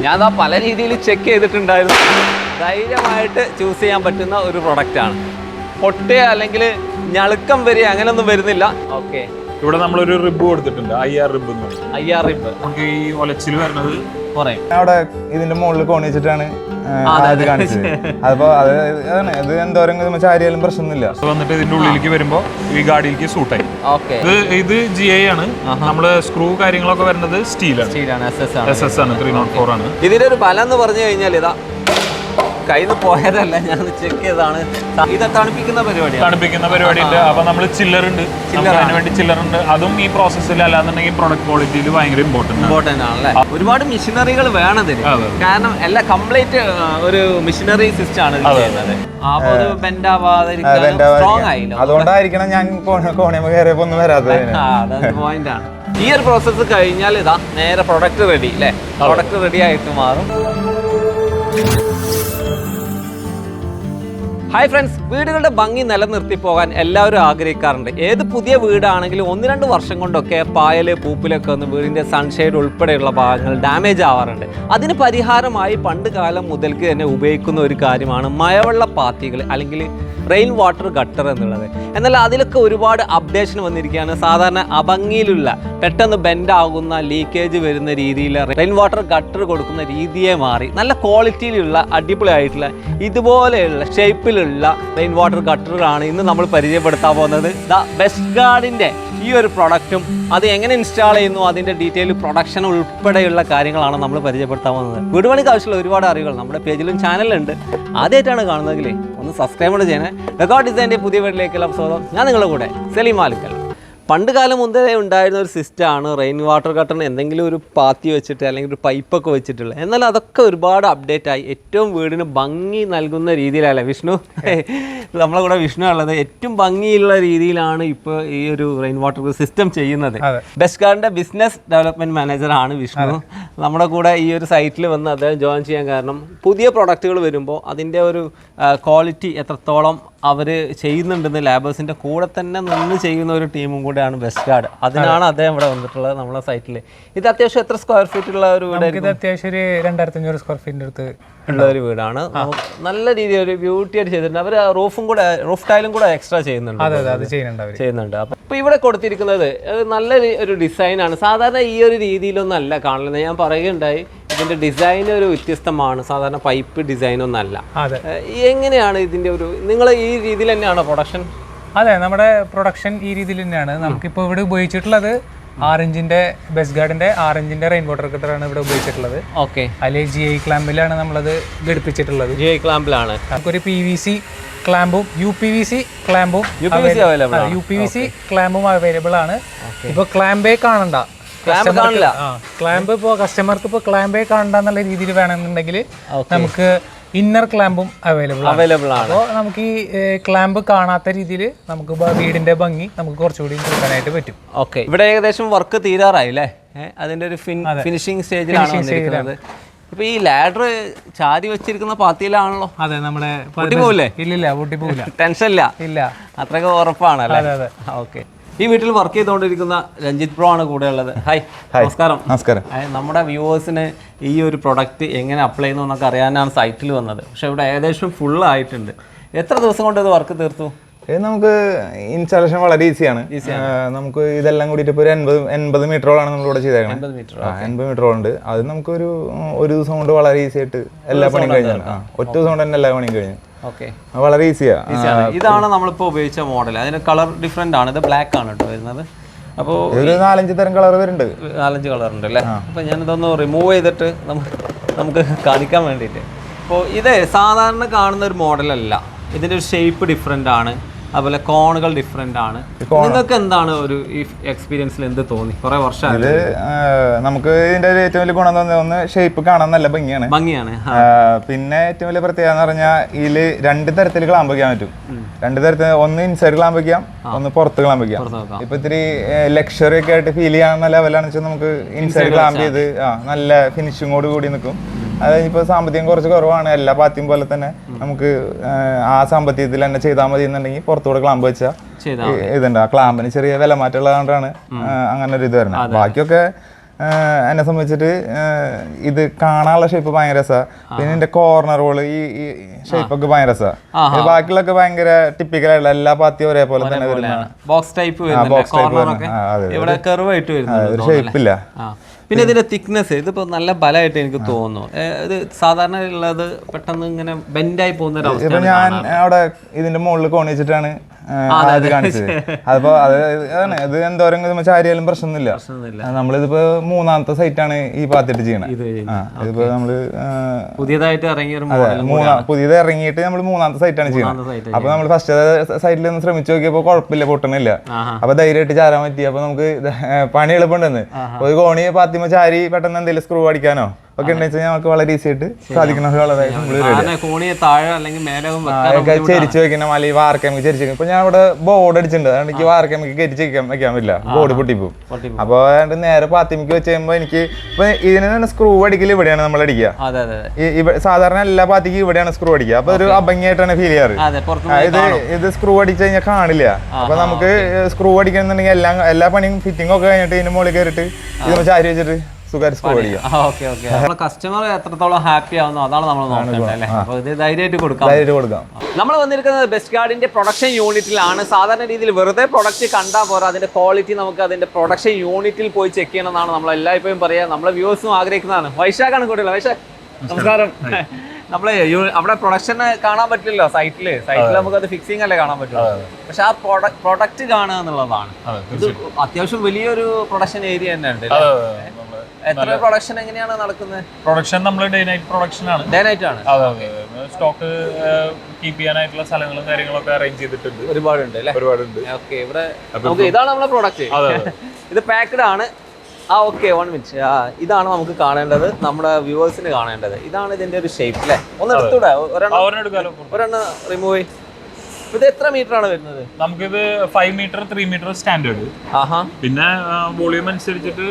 ഞാൻ ആ പല രീതിയിൽ ചെക്ക് ചെയ്തിട്ടുണ്ടായിരുന്നു. ധൈര്യമായിട്ട് ചൂസ് ചെയ്യാൻ പറ്റുന്ന ഒരു പ്രൊഡക്റ്റാണ്. പൊട്ടുക അല്ലെങ്കിൽ ഞളുക്കം വരിക അങ്ങനെയൊന്നും വരുന്നില്ല. ഓക്കെ, ഇവിടെ നമ്മളൊരു റിബ് കൊടുത്തിട്ടുണ്ട്, IR റിബ് എന്ന് പറയും. IR റിബ് നമുക്ക് ഈ ഒലച്ചിൽ വരുന്നത് കുറയും. അവിടെ ഇതിന്റെ മുകളിൽ കോണിച്ചിട്ടാണ് അത് കാണിച്ചത്. അപ്പൊ അതാണ് ഇത് എന്തോരം ചാരിയാലും പ്രശ്നമൊന്നുമില്ല. വന്നിട്ട് ഇതിന്റെ ഉള്ളിലേക്ക് വരുമ്പോ ഈ ഗാഡിയിലേക്ക് സൂട്ടായി. ഇത് GI ആണ്. നമ്മള് സ്ക്രൂ കാര്യങ്ങളൊക്കെ വരുന്നത് സ്റ്റീലാണ്. SS ആണ്, 304 ആണ്. ഇതിന്റെ ഒരു ബലം എന്ന് പറഞ്ഞു കഴിഞ്ഞാൽ ഇതാ കയ്യിൽ പോയതല്ല, ഞാൻ ചെക്ക് ചെയ്താണ്. ഇത് തണുപ്പിക്കുന്ന പരിപാടിയുണ്ട്. അപ്പൊ നമ്മള് ചില്ലറുണ്ട്, അതിന് വേണ്ടി ചില്ലറുണ്ട്. അതും ഈ പ്രോസസ്സിൽ അല്ലാന്നുണ്ടെങ്കിൽ പ്രൊഡക്റ്റ് ക്വാളിറ്റിയിൽ ഭയങ്കര ഇമ്പോർട്ടന്റ് ആണല്ലേ. ഒരുപാട് മെഷീനറികൾ വേണം ഇതിന്, കാരണം എല്ലാം കംപ്ലീറ്റ് ഒരു മെഷീനറി സിസ്റ്റം ആണ് ചെയ്യുന്നത്. അപ്പൊ അത് ബെൻഡ് ആവാതിരിക്കാൻ സ്ട്രോങ് ആയില്ല. അതുകൊണ്ടായിരിക്കണം ഞാൻ കോണിയമ്മ കയറിയപ്പോ ഒന്നും വരാത്തത്. പോയിന്റ് ആണ്. ഈ ഒരു പ്രോസസ്സ് കഴിഞ്ഞാൽ ഇതാ നേരെ പ്രൊഡക്റ്റ് റെഡി അല്ലേ. പ്രൊഡക്റ്റ് റെഡി ആയിട്ട് മാറും. ഹായ് ഫ്രണ്ട്സ്, വീടുകളുടെ ഭംഗി നിലനിർത്തി പോകാൻ എല്ലാവരും ആഗ്രഹിക്കാറുണ്ട്. ഏത് പുതിയ വീടാണെങ്കിലും 1-2 വർഷം കൊണ്ടൊക്കെ പായൽ പൂപ്പിലൊക്കെ വന്ന് വീടിൻ്റെ സൺഷെയ്ഡ് ഉൾപ്പെടെയുള്ള ഭാഗങ്ങൾ ഡാമേജ് ആവാറുണ്ട്. അതിന് പരിഹാരമായി പണ്ട് കാലം മുതൽക്ക് തന്നെ ഉപയോഗിക്കുന്ന ഒരു കാര്യമാണ് മഴവെള്ള പാത്തികൾ അല്ലെങ്കിൽ റെയിൻ വാട്ടർ ഗട്ടർ എന്നുള്ളത്. എന്നാൽ അതിലൊക്കെ ഒരുപാട് അപ്ഡേഷൻ വന്നിരിക്കുകയാണ്. സാധാരണ അഭംഗിയിലുള്ള പെട്ടെന്ന് ബെൻഡ് ആകുന്ന ലീക്കേജ് വരുന്ന രീതിയിൽ റെയിൻ വാട്ടർ ഗട്ടർ കൊടുക്കുന്ന രീതിയെ മാറി നല്ല ക്വാളിറ്റിയിലുള്ള അടിപൊളിയായിട്ടുള്ള ഇതുപോലെയുള്ള ഷേപ്പിലുള്ള റെയിൻ വാട്ടർ ഗട്ടറുകളാണ് ഇന്ന് നമ്മൾ പരിചയപ്പെടുത്താൻ പോകുന്നത്. ദ ബെസ്റ്റ് ഗാർഡിൻ്റെ ഈ ഒരു പ്രൊഡക്റ്റും അത് എങ്ങനെ ഇൻസ്റ്റാൾ ചെയ്യുന്നു അതിൻ്റെ ഡീറ്റെയിൽ പ്രൊഡക്ഷൻ ഉൾപ്പെടെയുള്ള കാര്യങ്ങളാണ് നമ്മൾ പരിചയപ്പെടുത്താൻ പോകുന്നത്. വീട് പണിക്ക് ആവശ്യമുള്ള ഒരുപാട് അറിവുകൾ നമ്മുടെ പേജിലും ചാനലിലുണ്ട്. ആദ്യമായിട്ടാണ് കാണുന്നതെങ്കിൽ ഒന്ന് സബ്സ്ക്രൈബ് ചെയ്യണേ. ഡെക്കോർ ഡിസൈൻ്റെ പുതിയ വീട്ടിലേക്കുള്ള സ്വാഗതം. ഞാൻ നിങ്ങളുടെ കൂടെ സലീം ആലിക്കൽ. പണ്ട് കാലം മുതലേ ഉണ്ടായിരുന്ന ഒരു സിസ്റ്റമാണ് റെയിൻ വാട്ടർ ഗട്ടറിന് എന്തെങ്കിലും ഒരു പാത്തി വെച്ചിട്ട് അല്ലെങ്കിൽ ഒരു പൈപ്പൊക്കെ വെച്ചിട്ടുള്ളത്. എന്നാൽ അതൊക്കെ ഒരുപാട് അപ്ഡേറ്റ് ആയി. ഏറ്റവും വീടിന് ഭംഗി നൽകുന്ന രീതിയിലല്ലേ വിഷ്ണു, നമ്മളെ കൂടെ വിഷ്ണു ഉള്ളത്. ഏറ്റവും ഭംഗിയുള്ള രീതിയിലാണ് ഇപ്പോൾ ഈ ഒരു റെയിൻ വാട്ടർ സിസ്റ്റം ചെയ്യുന്നത്. ബെസ്റ്റ് ഗാർഡിൻ്റെ ബിസിനസ് ഡെവലപ്മെൻറ്റ് മാനേജറാണ് വിഷ്ണു. നമ്മുടെ കൂടെ ഈ ഒരു സൈറ്റിൽ വന്ന് അദ്ദേഹം ജോയിൻ ചെയ്യാൻ കാരണം പുതിയ പ്രൊഡക്റ്റുകൾ വരുമ്പോൾ അതിൻ്റെ ഒരു ക്വാളിറ്റി എത്രത്തോളം അവർ ചെയ്യുന്നുണ്ടെന്ന് ലാബേഴ്സിൻ്റെ കൂടെ തന്നെ നിന്ന് ചെയ്യുന്ന ഒരു ടീമും കൂടെയാണ് ബെസ്റ്റ് ഗാർഡ്. അതിനാണ് അദ്ദേഹം ഇവിടെ വന്നിട്ടുള്ളത് നമ്മളെ സൈറ്റിൽ. ഇത് അത്യാവശ്യം എത്ര സ്ക്വയർ ഫീറ്റ് ഉള്ള ഒരു വീടാണ്? ഇത് അത്യാവശ്യം ഒരു 2500 സ്ക്വയർ ഫീറ്റിൻ്റെ അടുത്ത് ഉള്ള ഒരു വീടാണ്. നല്ല രീതിയിൽ ഒരു ബ്യൂട്ടി ആയിട്ട് ചെയ്തിട്ടുണ്ട്. അവർ റൂഫ് ടൈലും കൂടെ എക്സ്ട്രാ ചെയ്യുന്നുണ്ട്. അപ്പൊ ഇപ്പൊ ഇവിടെ കൊടുത്തിരിക്കുന്നത് നല്ല ഒരു ഡിസൈനാണ്. സാധാരണ ഈ ഒരു രീതിയിലൊന്നും അല്ല കാണുന്നത്. ഞാൻ പറയുകയുണ്ടായി, ഇതിന്റെ ഡിസൈൻ ഒരു വ്യത്യസ്തമാണ്. സാധാരണ പൈപ്പ് ഡിസൈനൊന്നും അല്ല. എങ്ങനെയാണ് ഇതിന്റെ ഒരു, നിങ്ങൾ ഈ രീതിയിൽ തന്നെയാണോ പ്രൊഡക്ഷൻ? അതെ, നമ്മുടെ പ്രൊഡക്ഷൻ ഈ രീതിയിൽ തന്നെയാണ്. നമുക്കിപ്പോൾ ഇവിടെ ഉപയോഗിച്ചിട്ടുള്ളത് 6 ഇഞ്ചിന്റെ ബെസ്റ്റ് ഗാർഡിന്റെ 6 ഇഞ്ചിന്റെ റെയിൻ വാട്ടർ ഗട്ടറാണ് ഇവിടെ ഉപയോഗിച്ചിട്ടുള്ളത്. ഓക്കെ, അതിൽ GI ക്ലാമ്പിലാണ് നമ്മളത് ഘടിപ്പിച്ചിട്ടുള്ളത്. GI ക്ലാമ്പിലാണ്. നമുക്കൊരു PVC ക്ലാമ്പും UPVC ക്ലാമ്പും അവൈലബിൾ ആണ്. ഇപ്പൊ ക്ലാമ്പേ കാണണ്ട, ക്ലാമ്പ് ഇപ്പോൾ കസ്റ്റമർക്ക് ഇപ്പോൾ ക്ലാമ്പേ കാണണ്ട എന്നുള്ള രീതിയിൽ വേണമെന്നുണ്ടെങ്കിൽ നമുക്ക് ഇന്നർ ക്ലാമ്പും അവൈലബിൾ ആണ്. അപ്പോൾ നമുക്ക് ഈ ക്ലാമ്പ് കാണാത്ത രീതിയിൽ നമുക്ക് വീടിന്റെ ഭംഗി നമുക്ക് കുറച്ചുകൂടി കൂട്ടാനായിട്ട് പറ്റും. ഓക്കെ, ഇവിടെ ഏകദേശം വർക്ക് തീരാറായി അല്ലേ? അതിന്റെ ഒരു ഫിനിഷിംഗ് സ്റ്റേജിലാണ് വന്നിരിക്കുന്നത്. ഇപ്പൊ ഈ ലാഡർ ചാരി വെച്ചിരിക്കുന്ന പാത്തിയിലാണല്ലോ. അതെ, നമ്മുടെ പൊട്ടിപ്പോവില്ലേ? ഇല്ലില്ല, പൊട്ടിപ്പോവില്ല. ടെൻഷൻ ഇല്ല, അത്രയൊക്കെ ഉറപ്പാണല്ലേ? ഓക്കെ, ഈ വീട്ടിൽ വർക്ക് ചെയ്തുകൊണ്ടിരിക്കുന്ന രഞ്ജിത്ത് ബ്രോ ആണ് കൂടെ ഉള്ളത്. ഹായ്, നമസ്കാരം. നമ്മുടെ വ്യൂവേഴ്സിന് ഈ ഒരു പ്രൊഡക്റ്റ് എങ്ങനെ അപ്ലൈ ചെയ്യുന്നു എന്നൊക്കെ അറിയാനാണ് സൈറ്റിൽ വന്നത്. പക്ഷെ ഇവിടെ ഏകദേശം ഫുൾ ആയിട്ടുണ്ട്. എത്ര ദിവസം കൊണ്ട് ഇത് വർക്ക് തീർത്തു? നമുക്ക് ഇൻസ്റ്റാളേഷൻ വളരെ ഈസിയാണ്. നമുക്ക് ഇതെല്ലാം കൂടിയിട്ട് ഇപ്പോൾ ഒരു 80 മീറ്ററോളാണ് നമ്മളിവിടെ ചെയ്തേക്കുന്നത്. 80 മീറ്ററോളം ഉണ്ട്. അത് നമുക്ക് ഒരു ദിവസം കൊണ്ട് വളരെ ഈസി ആയിട്ട് എല്ലാ പണിയും കഴിഞ്ഞാണ്. ഒറ്റ ദിവസം കൊണ്ട് തന്നെ എല്ലാ പണിയും കഴിഞ്ഞു. വളരെ ഈസിയാണ്. ഇതാണ് നമ്മളിപ്പോൾ ഉപയോഗിച്ച മോഡൽ. അതിന് കളർ ഡിഫറെന്റ് ആണ്. ഇത് ബ്ലാക്ക് ആണ് കേട്ടോ വരുന്നത്. അപ്പോൾ ഒരു 4-5 തരം കളർ വരുന്നുണ്ട്. 4-5 കളർ ഉണ്ട് അല്ലേ? അപ്പോൾ ഞാനിതൊന്ന് റിമൂവ് ചെയ്തിട്ട് നമുക്ക് കാണിക്കാൻ വേണ്ടിയിട്ട്. അപ്പോൾ ഇത് സാധാരണ കാണുന്ന ഒരു മോഡലല്ല. ഇതിൻ്റെ ഒരു ഷേപ്പ് ഡിഫറെൻ്റ് ആണ്. അതുപോലെ കോണുകൾ ഡിഫറെന്റ് ആണ്. നിങ്ങൾക്ക് എന്താണ് ഒരു ഈ എക്സ്പീരിയൻസിൽ എന്ത് തോന്നി? കുറെ വർഷം ഇത് നമുക്ക് ഇതിന്റെ ഏറ്റവും വലിയ ഗുണം തോന്നുന്നത് ഷേപ്പ് കാണാൻ നല്ല ഭംഗിയാണ്. പിന്നെ ഏറ്റവും വലിയ പ്രത്യേകത എന്ന് പറഞ്ഞാൽ ഇതില് 2 തരത്തിൽ ക്ലാമ്പ് വയ്ക്കാൻ പറ്റും. 2 തരത്തിൽ, ഒന്ന് ഇൻസൈഡ് ക്ലാമ്പ് വയ്ക്കാം, ഒന്ന് പുറത്ത് ക്ലാമ്പ് വയ്ക്കാം. ഇപ്പൊ ഇത്തിരി ലക്ഷറി ഒക്കെ ആയിട്ട് ഫീൽ ചെയ്യാവുന്ന ലെവലാണെന്ന് വെച്ചാൽ നമുക്ക് ഇൻസൈഡ് ക്ലാമ്പ് ചെയ്ത് നല്ല ഫിനിഷിങ്ങോട് കൂടി നിൽക്കും. അതായത് ഇപ്പോൾ സാമ്പത്തികം കുറച്ച് കുറവാണ്, എല്ലാ പാത്തിയും പോലെ തന്നെ നമുക്ക് ആ സാമ്പത്തികത്തിൽ തന്നെ ചെയ്താൽ മതി എന്നുണ്ടെങ്കിൽ പുറത്തുകൂടെ ക്ലാമ്പ് വെച്ചാൽ ഇതുണ്ട്. ആ ക്ലാമ്പിന് ചെറിയ വില മാറ്റമുള്ളത് കൊണ്ടാണ് അങ്ങനെ ഒരു ഇത് വരുന്നത്. ബാക്കിയൊക്കെ എന്നെ സംബന്ധിച്ചിട്ട് ഇത് കാണാനുള്ള ഷേപ്പ് ഭയങ്കര രസമാണ്. പിന്നെ ഇതിന്റെ കോർണറുകൾ ഈ ഷേപ്പ് ഒക്കെ ഭയങ്കര രസമാണ്. ബാക്കിയുള്ളൊക്കെ ഭയങ്കര ടിപ്പിക്കൽ ആയിട്ടുള്ള എല്ലാ പാത്തിയും ഒരേപോലെ തന്നെ വരുന്ന ബോക്സ് ടൈപ്പ് ഒരു ഷേപ്പില്ല. പിന്നെ ഇതിന്റെ തിക്നെസ് ഇതിപ്പോ നല്ല ബലമായിട്ട് എനിക്ക് തോന്നുന്നു. ഇത് സാധാരണ ഉള്ളത് പെട്ടെന്ന് ഇങ്ങനെ ബെൻഡായി പോകുന്ന ഒരു അവസ്ഥ. ഞാൻ അവിടെ ഇതിന്റെ മുകളിൽ കോണിച്ചിട്ടാണ് അത് കാണിച്ചത്. അതിപ്പോ ഇത് എന്തോരം ചാരിയാലും പ്രശ്നമൊന്നുമില്ല. നമ്മളിതിപ്പോ 3ാമത്തെ സൈറ്റാണ് ഈ പാത്തിട്ട് ചെയ്യണത്. ഇതിപ്പോ നമ്മള് പുതിയതായിട്ട് ഇറങ്ങിയ പുതിയത് ഇറങ്ങിയിട്ട് നമ്മൾ 3ാമത്തെ സൈറ്റാണ് ചെയ്യുന്നത്. അപ്പൊ നമ്മൾ ഫസ്റ്റ് സൈറ്റിൽ ഒന്ന് ശ്രമിച്ചു നോക്കിയപ്പോ കുഴപ്പമില്ല, പൊട്ടണില്ല. അപ്പൊ ധൈര്യമായിട്ട് ചാരാൻ പറ്റി. അപ്പൊ നമുക്ക് പണി എളുപ്പമുണ്ടെന്ന്. ഒരു കോണി പാത്തിമ ചാരി പെട്ടെന്ന് എന്തെങ്കിലും സ്ക്രൂ അടിക്കാനോ ഒക്കെ ഉണ്ടെന്ന് നമുക്ക് വളരെ ഈസി ആയിട്ട് സാധിക്കണം. ചെരിച്ച് വെക്കണം, അല്ലെങ്കിൽ വാർക്കമ്മക്ക് ചെരിച്ച് വെക്കണം. ഇപ്പൊ ഞാൻ ഇവിടെ ബോർഡ് അടിച്ചിട്ടുണ്ട്, അതുകൊണ്ട് എനിക്ക് വാർക്കമ്മക്ക് കരിച്ച് വെക്കാൻ പറ്റില്ല, ബോർഡ് പൊട്ടിപ്പോവും. അപ്പൊ നേരെ പാത്തിമക്ക് വെച്ച് കഴിയുമ്പോ എനിക്ക് ഇപ്പൊ ഇതിന് സ്ക്രൂ അടിക്കൽ ഇവിടെയാണ് നമ്മൾ അടിക്കുക. സാധാരണ എല്ലാ പാത്തിക്കും ഇവിടെയാണ് സ്ക്രൂ അടിക്കുക. അപ്പൊ ഒരു അഭംഗിയായിട്ടാണ് ഫീൽ ചെയ്യാറ്. ഇത് സ്ക്രൂ അടിച്ചു കഴിഞ്ഞാൽ കാണില്ല. അപ്പൊ നമുക്ക് സ്ക്രൂ അടിക്കണമെന്നുണ്ടെങ്കിൽ എല്ലാ പണിയും ഫിറ്റിംഗ് ഒക്കെ കഴിഞ്ഞിട്ട് ഇതിന് മുകളിൽ കയറിയിട്ട് ഇത് ചാരി വെച്ചിട്ട് കസ്റ്റമർ എത്രത്തോളം ഹാപ്പി ആവുന്നു അതാണ് നമ്മൾ നോക്കേണ്ടത് അല്ലേ. അപ്പോൾ ഇത് ധൈര്യമായിട്ട് കൊടുക്കാം. നമ്മൾ വന്നിരിക്കുന്നത് ബെസ്റ്റ് ഗാർഡിന്റെ പ്രൊഡക്ഷൻ യൂണിറ്റിലാണ്. സാധാരണ രീതിയിൽ വെറുതെ പ്രൊഡക്റ്റ് കണ്ടാൽ പോരാ, അതിന്റെ ക്വാളിറ്റി നമുക്ക് അതിന്റെ പ്രൊഡക്ഷൻ യൂണിറ്റിൽ പോയി ചെക്ക് ചെയ്യണമെന്നാണ് നമ്മൾ എല്ലായ്പ്പോഴും പറയുക. നമ്മളെ വ്യൂവേഴ്സും ആഗ്രഹിക്കുന്നതാണ്. വൈശാഖാണ് കൂടിയുള്ള വൈശാഖ്, നമസ്കാരം. നമ്മളെ അവിടെ പ്രൊഡക്ഷൻ കാണാൻ പറ്റില്ലല്ലോ, സൈറ്റിൽ നമുക്ക് അത് ഫിക്സിംഗ് അല്ലേ കാണാൻ പറ്റുള്ളൂ. പക്ഷെ ആ പ്രൊഡക്റ്റ് കാണുക എന്നുള്ളതാണ്. ഇത് അത്യാവശ്യം വലിയൊരു പ്രൊഡക്ഷൻ ഏരിയ തന്നെ ഉണ്ട്. എത്ര പ്രൊഡക്ഷൻ എങ്ങനെയാണ് നടക്കുന്നത്? പ്രൊഡക്ഷൻ നമ്മൾ ഡേ നൈറ്റ് പ്രൊഡക്ഷൻ ആണ്. ഡേ നൈറ്റ് ആണ്. സ്റ്റോക്ക് കീപ്പ് ചെയ്യാനായിട്ടുള്ള സ്ഥലങ്ങളും കാര്യങ്ങളൊക്കെ അറേഞ്ച് ചെയ്തിട്ടുണ്ട്. ഒരുപാടുണ്ട് അല്ലേ? ഒരുപാടുണ്ട്. ഓക്കെ, ഇവിടെ ഇതാണ് നമ്മുടെ പ്രൊഡക്റ്റ്. ഇത് പാക്ക്ഡ് ആണ്. Okay, 1 minute. ഇതാണ് നമുക്ക് കാണേണ്ടത്, നമ്മുടെ വ്യൂവേഴ്സിന് കാണേണ്ടത്. ഇതാണ് ഇതിന്റെ ഒരു ഷേപ്പ് അല്ലേ? ഒന്ന് എടുത്തൂടെ? ഒരെണ്ണം റിമൂവ് ചെയ്യും. ഇത് എത്ര മീറ്റർ ആണ് വരുന്നത്? നമുക്കിത് 5 മീറ്റർ 3 മീറ്റർ സ്റ്റാൻഡേർഡ്. പിന്നെ വോളിയം അനുസരിച്ചിട്ട്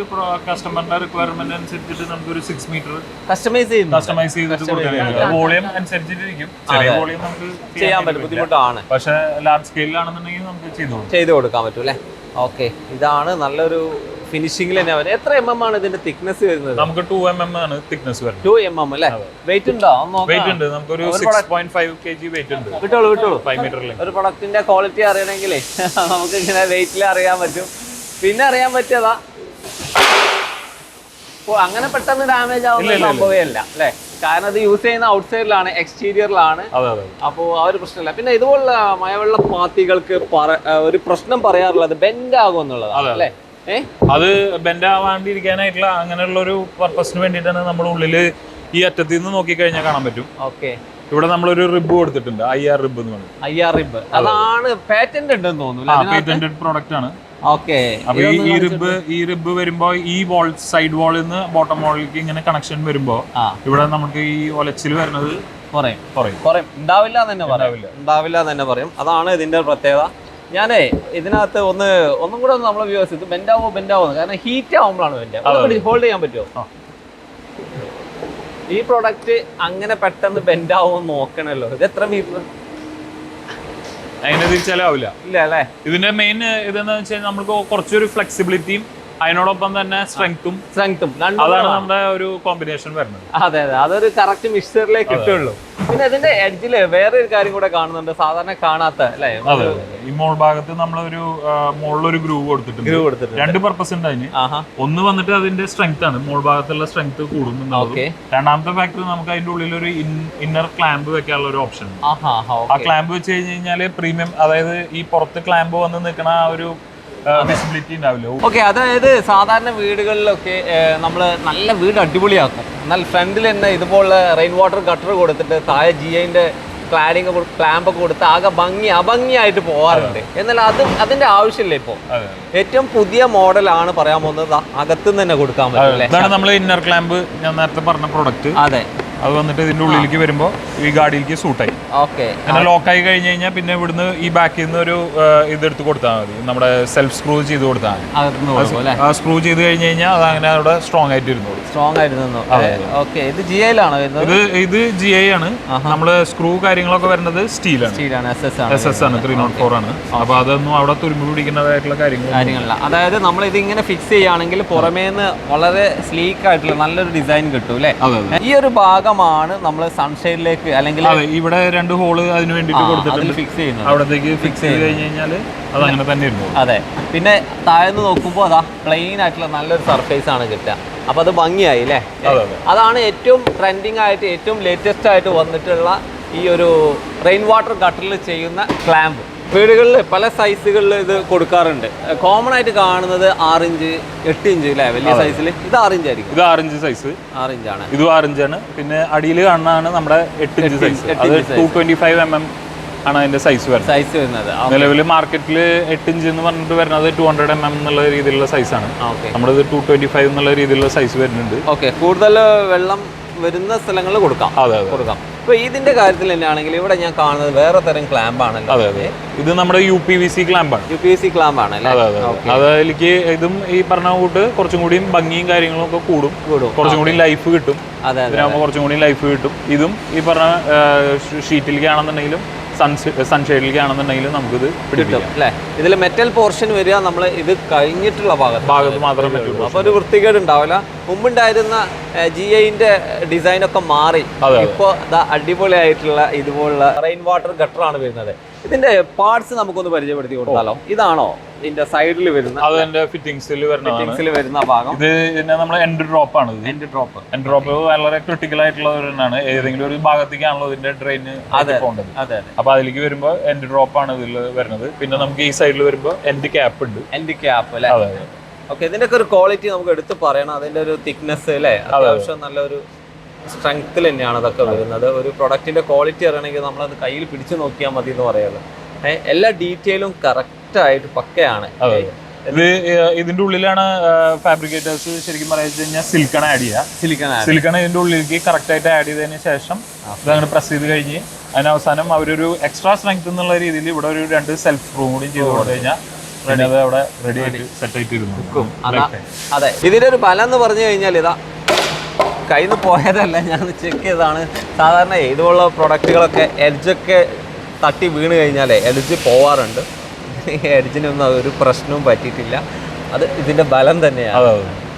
കസ്റ്റമറിന്റെ റിക്വയർമെന്റ് അനുസരിച്ചിട്ട് നമുക്കൊരു 6 മീറ്റർ കസ്റ്റമൈസ് ചെയ്തിട്ട് കൊടുക്കാം. വോളിയം അനുസരിച്ചിട്ടിരിക്കും. ചെറിയ വോളിയം നമുക്ക് ചെയ്യാൻ പറ്റും, ബുദ്ധിമുട്ടാണ്. പക്ഷെ ലാർജ് സ്കെയിലാണെന്നുണ്ടെങ്കിൽ നമുക്ക് ചെയ്തു കൊടുക്കാൻ പറ്റും അല്ലേ? ഓക്കെ, ഇതാണ് നല്ലൊരു ഫിനിഷിംഗിൽ തന്നെ. എത്ര mm ആണ് ഇതിന്റെ തിക്നെസ് വരുന്നത്? നമുക്ക് 2 mm ആണ് തിക്നെസ് വരുന്നത്. 2 mm അല്ലേ? വെയിറ്റ് ഉണ്ടോ? വെയിറ്റ് ഉണ്ട്. നമുക്കൊരു 6.5 kg വെയിറ്റ് ഉണ്ട്. വിട്ടോളൂ. 5 മീറ്ററിൽ ഒരു പ്രൊഡക്റ്റിന്റെ ക്വാളിറ്റി അറിയണമെങ്കിലേ നമുക്ക് ഇങ്ങനെ വെയിറ്റിൽ അറിയാൻ പറ്റും. പിന്നെ അറിയാൻ പറ്റിയതാ അങ്ങനെ പെട്ടെന്ന് ഡാമേജ് ആവുന്ന സംഭവമേ അല്ല അല്ലേ? കാരണം ഇത് യൂസ് ചെയ്യുന്ന ഔട്ട്സൈഡിലാണ്, എക്സ്റ്റീരിയറിലാണ്. അപ്പോൾ ആ ഒരു പ്രശ്നമില്ല. പിന്നെ ഇതുപോലുള്ള മഴവെള്ള പാത്തികൾക്ക് ഒരു പ്രശ്നം പറയാറുള്ളത് ബെൻഡ് ആകും എന്നുള്ളതാണ് അല്ലേ? അത് ബെൻഡ് ആവാണ്ടിരിക്കാനായിട്ടുള്ള അങ്ങനെയുള്ള ഒരു പർപ്പസിന് വേണ്ടിയിട്ടാണ് നമ്മൾ ഉള്ളില് ഈ അറ്റത്തിൽ നിന്ന് നോക്കിക്കഴിഞ്ഞാൽ കാണാൻ പറ്റും. ഓക്കെ, ഇവിടെ നമ്മളൊരു റിബ് കൊടുത്തിട്ടുണ്ട്, IR റിബ് എന്ന് പറയുന്നത്. IR റിബ് അതാണ് പേറ്റന്റ് ഉണ്ടെന്ന് തോന്നുന്നു. പേറ്റന്റഡ് പ്രോഡക്റ്റ് ആണ്. ഓക്കെ, അപ്പൊ ഈ റിബ് വരുമ്പോ ഈ വാൾ സൈഡ് വാളിൽ നിന്ന് ബോട്ടം വാളിലേക്ക് ഇങ്ങനെ കണക്ഷൻ വരുമ്പോ ഇവിടെ നമുക്ക് ഈ ഒലച്ചിൽ വരുന്നത് കുറയും. ഉണ്ടാവില്ല തന്നെ പറയും. അതാണ് ഇതിന്റെ പ്രത്യേകത. ഞാനേ ഇതിനകത്ത് ഒന്നും കൂടെ നമ്മൾ വ്യൂവേഴ്സ് ഇത് ബെൻഡാവോ കാരണം ഹീറ്റ് ആവുമ്പോഴാണ് ഹോൾഡ് ചെയ്യാൻ പറ്റുമോ? ഈ പ്രൊഡക്റ്റ് അങ്ങനെ പെട്ടെന്ന് ബെൻഡാവോ നോക്കണല്ലോ. ഇത് എത്ര മീറ്റർ? അതിനെ തിരിച്ചാലാവില്ല. ഇല്ല അല്ലേ? ഇതിന്റെ മെയിൻ ഇതെന്ന് വെച്ചാൽ നമുക്ക് കുറച്ചൊരു ഫ്ലെക്സിബിലിറ്റിയും അതിനോടൊപ്പം തന്നെ സ്ട്രെങ്ത്തും അതാണ് നമ്മുടെ ഒരു കോമ്പിനേഷൻ വരുന്നത്. അതെ, അതൊരു കറക്റ്റ് മിക്സറിലേക്ക് കിട്ടുള്ളൂ. പിന്നെ ഇതിന്റെ എഡ്ജില് വേറെ ഒരു കാര്യം കൂടെ കാണുന്നുണ്ട്, സാധാരണ കാണാത്ത അല്ലേ? ഈ മോൾ ഭാഗത്ത് നമ്മളൊരു മുകളിലൊരു ഗ്രൂവ് കൊടുത്തിട്ടുണ്ട്. 2 പർപ്പസ് ഉണ്ട് അതിന്. ഒന്ന് വന്നിട്ട് അതിന്റെ സ്ട്രെങ്ത് ആണ്, മോൾ ഭാഗത്തുള്ള സ്ട്രെങ്ത് കൂടുന്നുണ്ട്. രണ്ടാമത്തെ ഫാക്ടർ നമുക്ക് അതിന്റെ ഉള്ളിൽ ഒരു ഇന്നർ ക്ലാമ്പ് വെക്കാനുള്ള ഒരു ഓപ്ഷൻ. ആ ക്ലാമ്പ് വെച്ച് കഴിഞ്ഞാല് പ്രീമിയം, അതായത് ഈ പുറത്ത് ക്ലാമ്പ് വന്ന് നിൽക്കണ ആ ഒരു വിസിബിലിറ്റി ഉണ്ടാവില്ല. ഓക്കെ, അതായത് സാധാരണ വീടുകളിലൊക്കെ നമ്മൾ നല്ല വീട് അടിപൊളിയാക്കും, എന്നാൽ ഫ്രണ്ടിൽ തന്നെ ഇതുപോലെ റെയിൻ വാട്ടർ ഗട്ടർ കൊടുത്തിട്ട് താഴെ GIന്റെ ക്ലാമ്പൊക്കെ കൊടുത്ത് ആകെ അഭംഗിയായിട്ട് പോകാറുണ്ട്. എന്നാൽ അതിന്റെ ആവശ്യമില്ല. ഇപ്പോൾ ഏറ്റവും പുതിയ മോഡലാണ് പറയാൻ പോകുന്നത്, അകത്തുനിന്ന് തന്നെ കൊടുക്കാൻ പറ്റില്ലേ? ഇതാണ് നമ്മൾ ഇന്നർ ക്ലാമ്പ്, ഞാൻ നേരത്തെ പറഞ്ഞ പ്രൊഡക്റ്റ്. അതെ, അത് വന്നിട്ട് ഇതിന്റെ ഉള്ളിലേക്ക് വരുമ്പോൾ ഈ ഗാഡിയിലേക്ക് സൂട്ടായി. ഓക്കെ. അങ്ങനെ ലോക്കായി കഴിഞ്ഞ് കഴിഞ്ഞാൽ പിന്നെ ഇവിടുന്ന് ഈ ബാക്കിൽ നിന്ന് ഒരു ഇതെടുത്ത് കൊടുത്താൽ മതി, നമ്മുടെ സെൽഫ് സ്ക്രൂ ചെയ്ത് കൊടുത്താൽ മതി. ആ സ്ക്രൂ ചെയ്ത് കഴിഞ്ഞ് കഴിഞ്ഞാൽ അത് അങ്ങനെ അവിടെ സ്ട്രോങ് ആയിട്ട് ഇരുന്നോളൂ. സ്ട്രോങ് ആയിട്ട് നിന്നു. ഓക്കെ. ഇത് GI-ലാണോ വരുന്നത്? ഇത് GI ആണ്. നമ്മള് സ്ക്രൂ കാര്യങ്ങളൊക്കെ വരുന്നത് സ്റ്റീലാണ്. SS ആണ്, 304 ആണ്. അപ്പൊ അതൊന്നും അവിടെ തുരുമ്പ് പിടിക്കുന്നതായിട്ടുള്ള കാര്യങ്ങളല്ല. അതായത് നമ്മൾ ഇത് ഇങ്ങനെ ഫിക്സ് ചെയ്യുകയാണെങ്കിൽ പുറമേന്ന് വളരെ സ്ലീക്ക് ആയിട്ടുള്ള നല്ലൊരു ഡിസൈൻ കിട്ടും അല്ലേ? ഈ ഒരു ഭാഗമാണ് നമ്മൾ സൺഷൈഡിലേക്ക് അല്ലെങ്കിൽ ഇവിടെ 2 ഹോള് അതിന് വേണ്ടിട്ട് കൊടുത്തിട്ടുണ്ട് ഫിക്സ് ചെയ്യുന്നത്. അവിടത്തേക്ക് ഫിക്സ് ചെയ്ത് കഴിഞ്ഞ് കഴിഞ്ഞാൽ അത് അങ്ങനെ തന്നെ ഇരുന്നു. അതെ. പിന്നെ താഴ്ന്ന് നോക്കുമ്പോൾ അതാ പ്ലെയിൻ ആയിട്ടുള്ള നല്ലൊരു സർഫേസ് ആണ് കിട്ടുക. അപ്പൊ അത് ഭംഗിയായി അല്ലേ? അതാണ് ഏറ്റവും ട്രെൻഡിങ് ആയിട്ട് ഏറ്റവും ലേറ്റസ്റ്റ് ആയിട്ട് വന്നിട്ടുള്ള ഈ ഒരു റെയിൻ വാട്ടർ ഗട്ടറിൽ ചെയ്യുന്ന ക്ലാമ്പ്. വീടുകളിൽ പല സൈസുകളിൽ ഇത് കൊടുക്കാറുണ്ട്. കോമൺ ആയിട്ട് കാണുന്നത് 6 ഇഞ്ച് 8 ഇഞ്ച് അല്ലേ വലിയ സൈസിൽ? ഇത് 6 ഇഞ്ച് ആയിരിക്കും. ഇത് 6 ഇഞ്ച് സൈസ്. 6 ഇഞ്ചാണ്. ഇതും 6 ഇഞ്ചാണ്. പിന്നെ അടിയിൽ കാണുന്നതാണ് നമ്മുടെ 8 ഇഞ്ച് സൈസ്. അത് 225 mm ആണ് അതിന്റെ സൈസ് വരുന്നത്. നിലവിൽ മാർക്കറ്റിൽ 8 ഇഞ്ച് എന്ന് പറഞ്ഞിട്ട് വരുന്നത് 200 mm എന്നുള്ള രീതിയിലുള്ള സൈസാണ്. നമ്മളിത് 225 എന്നുള്ള രീതിയിലുള്ള സൈസ് വരുന്നുണ്ട്. ഓക്കെ. കൂടുതൽ വെള്ളം വരുന്ന സ്ഥലങ്ങളിൽ കൊടുക്കാം. ഇപ്പൊ ഇതിന്റെ കാര്യത്തിൽ തന്നെയാണെങ്കിൽ ഇവിടെ ഞാൻ കാണുന്നത് വേറെ തരം ക്ലാമ്പ് ആണല്ലോ. ഇത് നമ്മുടെ UPVC ക്ലാമ്പാണ്. UPVC ക്ലാമ്പ് ആണ്. അതിലേക്ക് ഇതും ഈ പറഞ്ഞ കൂട്ട് കുറച്ചും കൂടി ഭംഗിയും കാര്യങ്ങളും ഒക്കെ കൂടും, കുറച്ചും കൂടി ലൈഫ് കിട്ടും. ഇതിനാകുമ്പോൾ കുറച്ചും കൂടി ലൈഫ് കിട്ടും. ഇതും ഈ പറഞ്ഞ ഷീറ്റിലേക്കാണെന്നുണ്ടെങ്കിലും സൺഷൈഡിലേക്കാണെന്നുണ്ടെങ്കിലും നമുക്കിത് കിട്ടും അല്ലേ? ഇതിൽ മെറ്റൽ പോർഷൻ വരിക നമ്മൾ ഇത് കഴിഞ്ഞിട്ടുള്ള ഭാഗത്ത് മാത്രമേ പറ്റുള്ളൂ. അപ്പൊ ഒരു വൃത്തികേട് ഉണ്ടാവില്ല. മുമ്പുണ്ടായിരുന്ന GI-ന്റെ ഡിസൈനൊക്കെ മാറി ഇപ്പോൾ അടിപൊളിയായിട്ടുള്ള ഇതുപോലുള്ള റെയിൻ വാട്ടർ ഗട്ടറാണ് വരുന്നത്. ഇതിന്റെ പാർട്സ് നമുക്കൊന്ന് പരിചയപ്പെടുത്തി കൊടുത്താലോ? ഇതാണോ ഇതിന്റെ സൈഡിൽ വരുന്ന? അതിന്റെ ഫിറ്റിംഗ്സിൽ വരുന്ന ഭാഗം. ഇത് നമ്മുടെ എൻഡ് ഡ്രോപ്പ് ആണ്. എൻഡ് ഡ്രോപ്പ് വളരെ ക്രിട്ടിക്കൽ ആയിട്ടുള്ള ഒരെണ്ണാണ്. ഏതെങ്കിലും ഒരു ഭാഗത്തേക്കാണല്ലോ ഇതിന്റെ ഡ്രെയിൻ പോകേണ്ടത്. അപ്പൊ അതിലേക്ക് വരുമ്പോൾ എൻഡ് ഡ്രോപ്പ് ആണ് ഇതിൽ വരുന്നത്. പിന്നെ നമുക്ക് ഈ സൈഡിൽ വരുമ്പോൾ എൻഡ് ക്യാപ്പ് ഉണ്ട്. എൻഡ് ക്യാപ്പ് അല്ലേ? ഓക്കെ. ഇതിന്റെ ഒക്കെ ഒരു ക്വാളിറ്റി നമുക്ക് എടുത്ത് പറയണം. അതിന്റെ ഒരു തിക്നെസ് അല്ലേ? അത്യാവശ്യം നല്ലൊരു സ്ട്രെങ്ത്തിൽ തന്നെയാണ് അതൊക്കെ വരുന്നത്. ഒരു പ്രൊഡക്റ്റിന്റെ ക്വാളിറ്റി അറിയണമെങ്കിൽ നമ്മളത് കയ്യിൽ പിടിച്ചു നോക്കിയാൽ മതി എന്ന് പറയുന്നത്. എല്ലാ ഡീറ്റെയിലും കറക്റ്റ് ആയിട്ട് പക്കയാണ്. ഇത് ഇതിന്റെ ഉള്ളിലാണ് ഫാബ്രിക്കേറ്റേഴ്സ് ശരിക്കും പറയുന്നത് കഴിഞ്ഞാൽ സിലിക്കൺ ആഡ് ചെയ്യുക. സിലിക്കൺ ഇതിന്റെ ഉള്ളിലേക്ക് കറക്റ്റ് ആയിട്ട് ആഡ് ചെയ്തതിന് ശേഷം ഇതങ്ങനെ പ്രസ് ചെയ്ത് കഴിഞ്ഞ് അതിനവസാനം അവരൊരു എക്സ്ട്രാ സ്ട്രെങ്ത് എന്നുള്ള രീതിയിൽ ഇവിടെ ഒരു 2 സെൽഫ് സ്ക്രൂ കൂടി ചെയ്ത് കൊടുത്തു കഴിഞ്ഞാൽ അവിടെ റെഡി ആയിട്ട് സെറ്റ് ആയിട്ട് ഇരുന്നു. അതെ. ഇതിന്റെ ഒരു ബലം എന്ന് പറഞ്ഞു കഴിഞ്ഞാൽ ഇതാ കയ്യിൽ നിന്ന് പോയതല്ല, ഞാൻ ചെക്ക് ചെയ്തതാണ്. സാധാരണ ഇതുപോലുള്ള പ്രൊഡക്റ്റുകളൊക്കെ എഡ്ജൊക്കെ തട്ടി വീണ് കഴിഞ്ഞാൽ എഡ്ജ് പോവാറുണ്ട്. എഡ്ജിനൊന്നും ഒരു പ്രശ്നവും പറ്റിയിട്ടില്ല. അത് ഇതിന്റെ ബലം തന്നെയാണ്.